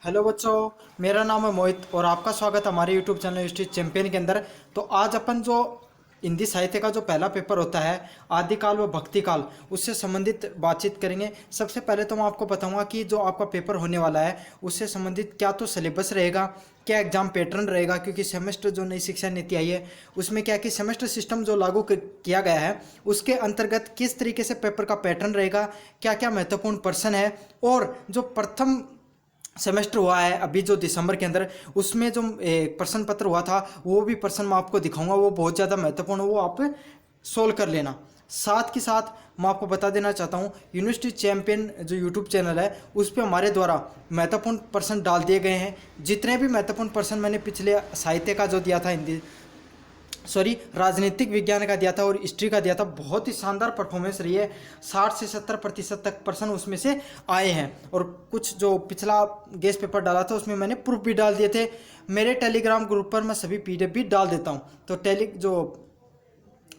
Hello बच्चों, मेरा नाम है मोहित और आपका स्वागत है हमारे यूट्यूब चैनल हिस्ट्री चैंपियन के अंदर। तो आज अपन जो हिंदी साहित्य का जो पहला पेपर होता है आदिकाल व भक्ति काल, उससे संबंधित बातचीत करेंगे। सबसे पहले तो मैं आपको बताऊंगा कि जो आपका पेपर होने वाला है उससे संबंधित क्या तो सिलेबस रहेगा, क्या एग्जाम पैटर्न रहेगा, क्योंकि सेमेस्टर जो नई शिक्षा नीति आई है उसमें क्या कि सेमेस्टर सिस्टम जो लागू किया गया है उसके अंतर्गत किस तरीके से पेपर का पैटर्न रहेगा, क्या क्या महत्वपूर्ण प्रश्न है, और जो प्रथम सेमेस्टर हुआ है अभी जो दिसंबर के अंदर उसमें जो प्रश्न पत्र हुआ था वो भी प्रश्न मैं आपको दिखाऊंगा, वो बहुत ज़्यादा महत्वपूर्ण है, वो आप सोल्व कर लेना। साथ के साथ मैं आपको बता देना चाहता हूँ यूनिवर्सिटी चैंपियन जो यूट्यूब चैनल है उस पर हमारे द्वारा महत्वपूर्ण प्रश्न डाल दिए गए हैं। जितने भी महत्वपूर्ण प्रश्न मैंने पिछले साहित्य का जो दिया था राजनीतिक विज्ञान का दिया था और हिस्ट्री का दिया था, बहुत ही शानदार परफॉर्मेंस रही है। 60 से 70% तक प्रश्न उसमें से आए हैं। और कुछ जो पिछला गेस्ट पेपर डाला था उसमें मैंने प्रूफ भी डाल दिए थे। मेरे टेलीग्राम ग्रुप पर मैं सभी पीडीएफ भी डाल देता हूँ। तो जो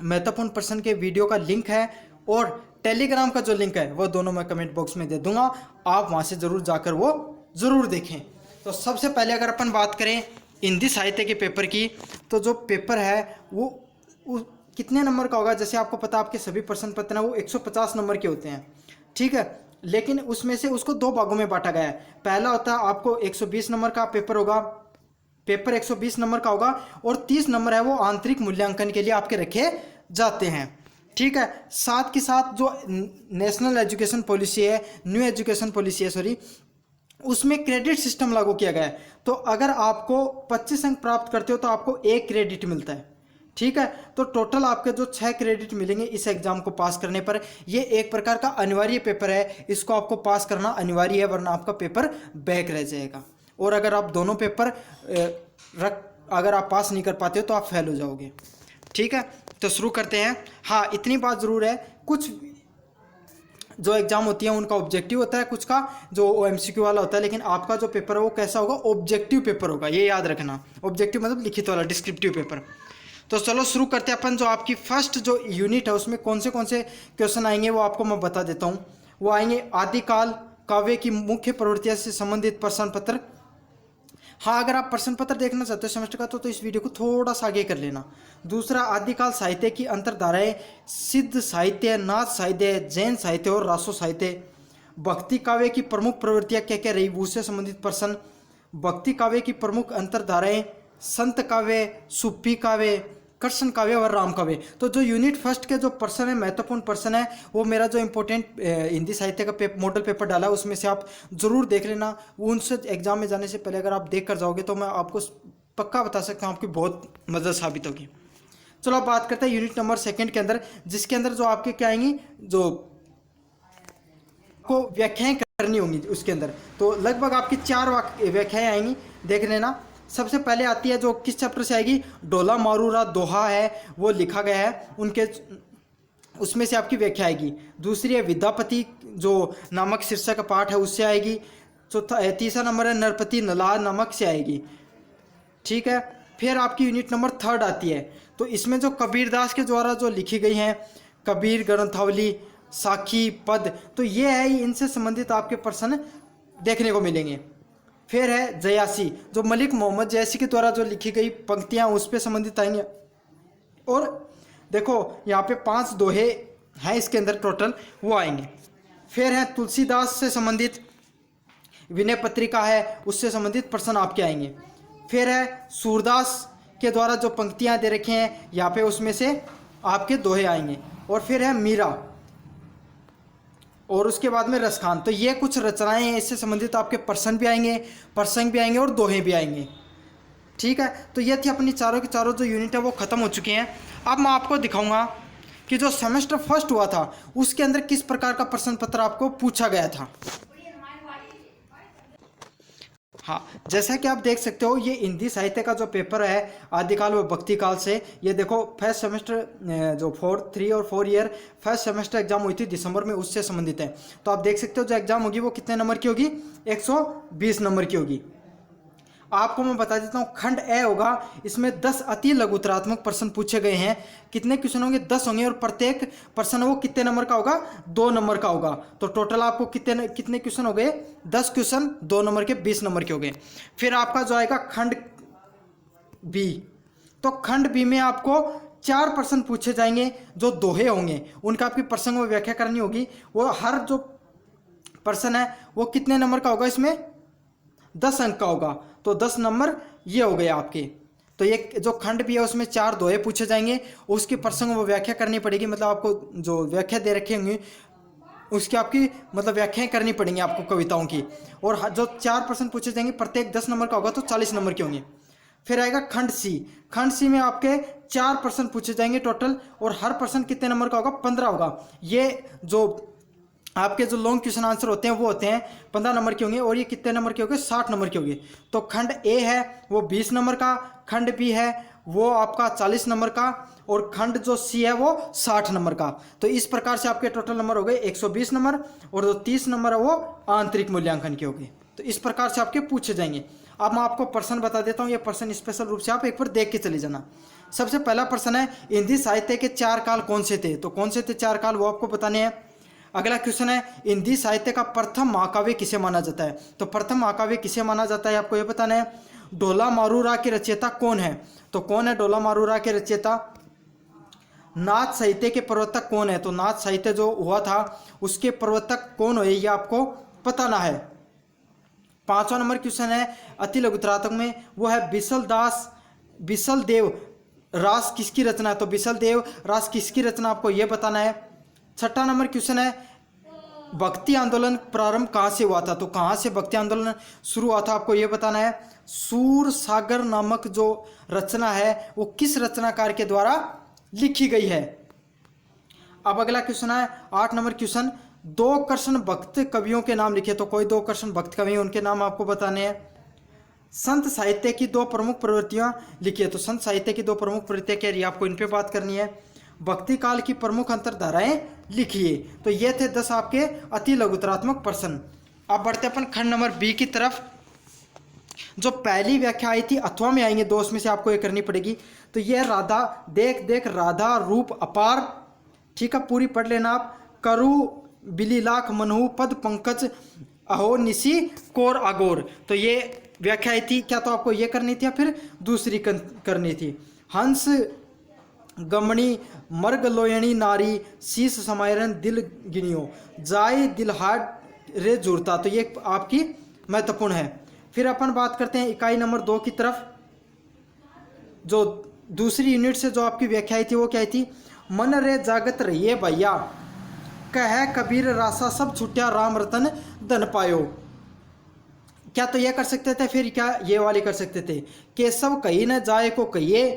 महत्वपूर्ण प्रश्न के वीडियो का लिंक है और टेलीग्राम का जो लिंक है वो दोनों मैं कमेंट बॉक्स में दे दूंगा, आप वहाँ से ज़रूर जाकर वो ज़रूर देखें। तो सबसे पहले अगर अपन बात करें हिंदी साहित्य के पेपर की, तो जो पेपर है वो कितने नंबर का होगा। जैसे आपको पता आपके सभी प्रश्न पत्र हैं वो 150 नंबर के होते हैं, ठीक है। लेकिन उसमें से उसको दो भागों में बांटा गया है। पहला होता है आपको 120 नंबर का पेपर होगा, पेपर 120 नंबर का होगा, और 30 नंबर है वो आंतरिक मूल्यांकन के लिए आपके रखे जाते हैं, ठीक है। साथ के साथ जो नेशनल एजुकेशन पॉलिसी है, न्यू एजुकेशन पॉलिसी है सॉरी, उसमें क्रेडिट सिस्टम लागू किया गया है। तो अगर आपको 25 अंक प्राप्त करते हो तो आपको 1 क्रेडिट मिलता है, ठीक है। तो टोटल आपके जो 6 क्रेडिट मिलेंगे इस एग्जाम को पास करने पर। ये एक प्रकार का अनिवार्य पेपर है, इसको आपको पास करना अनिवार्य है, वरना आपका पेपर बैक रह जाएगा। और अगर आप दोनों पेपर अगर आप पास नहीं कर पाते हो तो आप फेल हो जाओगे, ठीक है। तो शुरू करते हैं। हाँ, इतनी बात ज़रूर है, कुछ जो एग्जाम होती है उनका ऑब्जेक्टिव होता है, कुछ का जो एमसीक्यू वाला होता है, लेकिन आपका जो पेपर है वो कैसा होगा, ऑब्जेक्टिव पेपर होगा, ये याद रखना। ऑब्जेक्टिव मतलब लिखित वाला, डिस्क्रिप्टिव पेपर। तो चलो शुरू करते हैं अपन। जो आपकी फर्स्ट जो यूनिट है उसमें कौन से क्वेश्चन आएंगे वो आपको मैं बता देता हूँ। वो आएंगे आदिकाल काव्य की मुख्य प्रवृत्तियों से संबंधित प्रश्न पत्र। हाँ, अगर आप प्रश्न पत्र देखना चाहते हो सेमेस्टर का तो इस वीडियो को थोड़ा सा आगे कर लेना। दूसरा, आदिकाल साहित्य की अंतरधाराएं, सिद्ध साहित्य, नाथ साहित्य, जैन साहित्य और रासो साहित्य। भक्ति काव्य की प्रमुख प्रवृत्तियां क्या क्या रही उससे संबंधित प्रश्न। भक्ति काव्य की प्रमुख अंतरधाराएं, संत काव्य, सूफी काव्य, कृष्ण काव्य और राम काव्य। तो जो यूनिट फर्स्ट के जो प्रश्न है, महत्वपूर्ण प्रश्न है, वो मेरा जो इंपॉर्टेंट हिंदी साहित्य का मॉडल पेपर डाला है उसमें से आप जरूर देख लेना। उनसे एग्जाम में जाने से पहले अगर आप देख कर जाओगे तो मैं आपको पक्का बता सकता हूँ आपकी बहुत मदद साबित होगी। चलो अब बात करते हैं यूनिट नंबर 2 के अंदर, जिसके अंदर जो आपके क्या आएंगी, जो को व्याख्याएं करनी होंगी उसके अंदर। तो लगभग आपकी 4 व्याख्याएं आएंगी, देख लेना। सबसे पहले आती है जो किस चैप्टर से आएगी, डोला मारूरा दोहा है वो लिखा गया है उनके, उसमें से आपकी व्याख्या आएगी। दूसरी है विद्यापति जो नामक शीर्षक का पाठ है उससे आएगी। तीसरा नंबर है नरपति नलार नामक से आएगी, ठीक है। फिर आपकी यूनिट नंबर 3 आती है, तो इसमें जो कबीरदास के द्वारा जो लिखी गई हैं कबीर ग्रंथावली, साखी, पद, तो ये है, इनसे संबंधित आपके प्रश्न देखने को मिलेंगे। फिर है जयासी, जो मलिक मोहम्मद जयासी के द्वारा जो लिखी गई पंक्तियां उस पर संबंधित आएंगे। और देखो यहाँ पे 5 दोहे हैं इसके अंदर टोटल, वो आएंगे। फिर है तुलसीदास से संबंधित विनय पत्रिका है उससे संबंधित प्रश्न आपके आएंगे। फिर है सूरदास के द्वारा जो पंक्तियां दे रखे हैं यहाँ पे उसमें से आपके दोहे आएंगे। और फिर है मीरा, और उसके बाद में रसखान। तो ये कुछ रचनाएं हैं, इससे संबंधित आपके प्रश्न भी आएंगे, प्रसंग भी आएंगे और दोहे भी आएंगे, ठीक है। तो ये थी अपनी चारों की चारों जो यूनिट है वो खत्म हो चुकी हैं। अब मैं आपको दिखाऊंगा कि जो सेमेस्टर फर्स्ट हुआ था उसके अंदर किस प्रकार का प्रश्न पत्र आपको पूछा गया था। हाँ, जैसा कि आप देख सकते हो ये हिंदी साहित्य का जो पेपर है आदिकाल व भक्ति काल से, ये देखो फर्स्ट सेमेस्टर जो 3 और 4 ईयर फर्स्ट सेमेस्टर एग्जाम हुई थी दिसंबर में उससे संबंधित है। तो आप देख सकते हो जो एग्जाम होगी वो कितने नंबर की होगी, 120 नंबर की होगी। आपको मैं बता देता हूँ, खंड ए होगा, इसमें 10 अति लघुतरात्मक प्रश्न पूछे गए हैं। कितने क्वेश्चन होंगे? 10 होंगे, और प्रत्येक प्रश्न वो कितने नंबर का होगा? 2 नंबर का होगा। तो टोटल आपको कितने क्वेश्चन हो गए? 10 क्वेश्चन 2 नंबर के, 20 नंबर के हो गए। फिर आपका जो आएगा खंड बी, तो खंड बी में आपको 4 प्रश्न पूछे जाएंगे जो दोहे होंगे, उनका आपकी प्रसंग में व्याख्या करनी होगी। वो हर जो प्रश्न है वो कितने नंबर का होगा? इसमें 10 अंक का होगा। तो 10 नंबर ये हो गए आपके। तो ये जो खंड भी है उसमें 4 दोहे पूछे जाएंगे, उसके प्रसंग वो व्याख्या करनी पड़ेगी। मतलब आपको जो व्याख्या दे रखे होंगे उसकी आपकी मतलब व्याख्याएं करनी पड़ेंगी आपको कविताओं की। और जो 4 प्रश्न पूछे जाएंगे प्रत्येक 10 नंबर का होगा, तो 40 नंबर के होंगे। फिर आएगा खंड सी। खंड सी में आपके 4 प्रश्न पूछे जाएंगे टोटल, और हर प्रश्न कितने नंबर का होगा? 15 होगा। ये जो आपके जो लॉन्ग क्वेश्चन आंसर होते हैं वो होते हैं 15 नंबर के होंगे, और ये कितने नंबर के होंगे? 60 नंबर के होंगे। तो खंड ए है वो 20 नंबर का, खंड बी है वो आपका 40 नंबर का, और खंड जो सी है वो 60 नंबर का। तो इस प्रकार से आपके टोटल नंबर हो गए 120 नंबर, और जो 30 नंबर है वो आंतरिक मूल्यांकन के हो गए। तो इस प्रकार से आपके पूछे जाएंगे। अब मैं आपको प्रश्न बता देता हूँ, ये प्रश्न स्पेशल रूप से आप एक बार देख के चले जाना। सबसे पहला प्रश्न है, हिंदी साहित्य के 4 काल कौन से थे? तो कौन से थे 4 काल, वो आपको बताने हैं। अगला क्वेश्चन है, हिंदी साहित्य का प्रथम महाकाव्य किसे माना जाता है? तो प्रथम महाकाव्य किसे माना जाता है आपको ये बताना है। ढोला मारूरा के रचयिता कौन है? तो कौन है ढोला मारूरा के रचयिता? नाथ साहित्य के प्रवर्तक कौन है? तो नाथ साहित्य जो हुआ था उसके प्रवर्तक कौन हुए, ये आपको बताना है। 5वां नंबर क्वेश्चन है अति लघुतरात्मक में, वो है बिसल देव रास किसकी रचना है? तो बिसल देव रास किसकी रचना आपको ये बताना है। 6वां नंबर क्वेश्चन है, भक्ति आंदोलन प्रारंभ कहाँ से हुआ था? तो कहाँ से भक्ति आंदोलन शुरू हुआ था आपको ये बताना है। सूर सागर नामक जो रचना है वो किस रचनाकार के द्वारा लिखी गई है? अब अगला क्वेश्चन है 8 नंबर क्वेश्चन, 2 कृष्ण भक्त कवियों के नाम लिखे। तो कोई 2 कृष्ण भक्त कवि उनके नाम आपको बताने हैं। संत साहित्य की 2 प्रमुख प्रवृत्तियां लिखिए। तो संत साहित्य की 2 प्रमुख प्रवृत्तियां क्या रही, आपको इन पे बात करनी है। भक्ति काल की प्रमुख अंतरधाराएं लिखिए। तो ये थे 10 आपके अति लघुतरात्मक प्रश्न। अब बढ़ते अपन खंड नंबर बी की तरफ। जो पहली व्याख्या आई थी अथवा में आएंगे 2, उसमें से आपको ये करनी पड़ेगी। तो ये राधा देख देख राधा रूप अपार, ठीक है, पूरी पढ़ लेना आप। करु बिलीलाख मनहु पद पंकज अहो निशी कोर अगोर। तो ये व्याख्या आई थी, क्या तो आपको ये करनी थी या फिर दूसरी करनी थी। हंस गमणी मर्ग लोयणी नारी शीश समायरन दिल गिनियो जाय दिलहाट रे जुड़ता। तो ये आपकी महत्वपूर्ण है। फिर अपन बात करते हैं इकाई नंबर 2 की तरफ। जो दूसरी यूनिट से जो आपकी व्याख्या आई थी वो क्या थी। मन रे जागत रहिए भैया कह कबीर रासा सब छुट्या राम रतन धन पायो। क्या तो यह कर सकते थे, फिर क्या ये वाली कर सकते थे। केशव कही न जाए को कहिए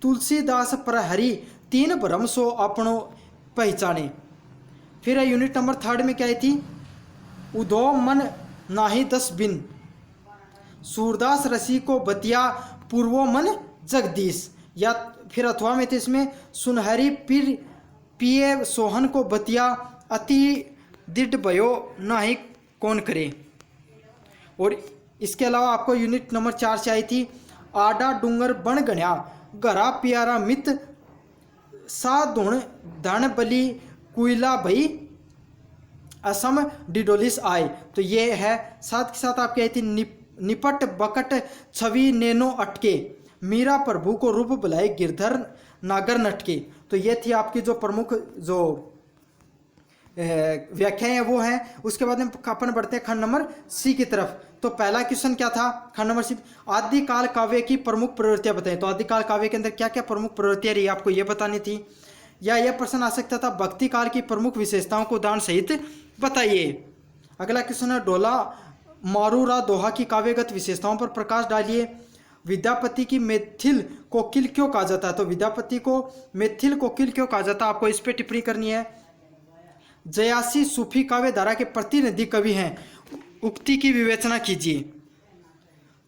तुलसीदास पर हरि तीन भ्रम सो अपनो पहचाने। फिर यूनिट नंबर 3 में क्या आई थी। उधो मन नाही 10 बिन सूरदास रसी को बतिया पूर्वो मन जगदीश। या फिर अथवा में थे इसमें सुनहरी पीर पिए सोहन को बतिया अति दृढ़ भयो नाही कौन करे। और इसके अलावा आपको यूनिट नंबर 4 से आई थी। आडा डूंगर बन गण्या घरा प्यारा मित सा धुण धन बली कुइला भई असम डिडोलिस आए। तो ये है। साथ के साथ आपकी आई थी निपट बकट छवि नैनो अटके मीरा प्रभु को रूप बुलाए गिरधर नागर नटके। तो ये थी आपकी जो प्रमुख जो व्याख्याएं है वो है। उसके बाद में अपन बढ़ते हैं खंड नंबर सी की तरफ। तो पहला क्वेश्चन क्या था खंड नंबर सी, आदिकाल काव्य की प्रमुख प्रवृत्तियां बताएं। तो आदिकाल काव्य के अंदर क्या क्या प्रमुख प्रवृत्तियां रही आपको ये बतानी थी। या यह प्रश्न आ सकता था भक्ति काल की प्रमुख विशेषताओं को उदाहरण सहित बताइए। अगला क्वेश्चन है डोला मारूरा दोहा की काव्यगत विशेषताओं पर प्रकाश डालिए। विद्यापति की मैथिल कोकिल क्यों कहा जाता है। तो विद्यापति को मैथिल कोकिल क्यों कहा जाता है आपको इस पर टिप्पणी करनी है। जयासी सूफी काव्य धारा के प्रतिनिधि कवि हैं, उक्ति की विवेचना कीजिए।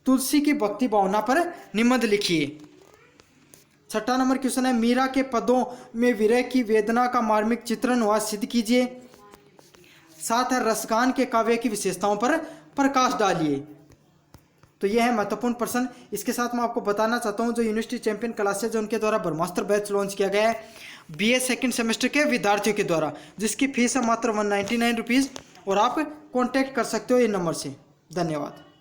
तुलसी की भक्ति भावना पर निबंध लिखिए। 6वां नंबर क्वेश्चन है मीरा के पदों में विरह की वेदना का मार्मिक चित्रण हुआ सिद्ध कीजिए। 7 है रसगान के काव्य की विशेषताओं पर प्रकाश डालिए। तो ये है महत्वपूर्ण प्रश्न। इसके साथ मैं आपको बताना चाहता हूँ जो यूनिवर्सिटी चैंपियन क्लासेज उनके द्वारा ब्रह्मास्त्र बैच लॉन्च किया गया है BA सेकंड सेमेस्टर के विद्यार्थियों के द्वारा, जिसकी फीस है मात्र 199 रुपीज़, और आप कॉन्टैक्ट कर सकते हो ये नंबर से। धन्यवाद।